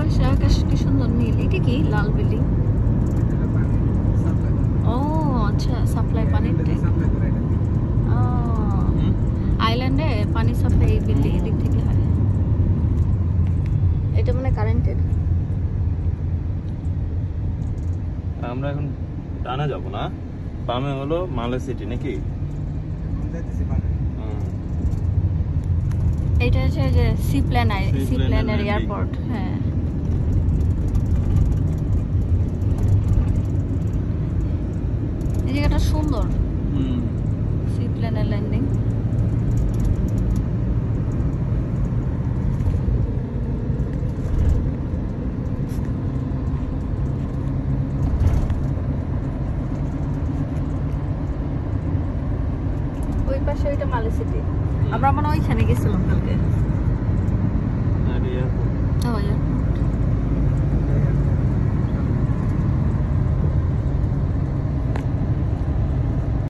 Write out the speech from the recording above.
আকাশ আকাশ কি সুন্দর নীল। এটা কি লাল বিল্ডিং? ও আচ্ছা, সাপ্লাই পানির আইল্যান্ডে পানি সাপ্লাই এই বিল্ডিং এদিক থেকে হয়। এটা মানে কারেন্টের। আমরা এখন টানা যাব না, বামে হলো মালে সিটি নাকি? এটা হচ্ছে যে সি প্ল্যানের এয়ারপোর্ট। হ্যাঁ, এই জায়গাটা সুন্দর। সি প্ল্যানের ল্যান্ডিং। ওই পাশে ওইটা মালে সিটি। আমরা মনে হয় ওইখানে গেছিলাম কালকে।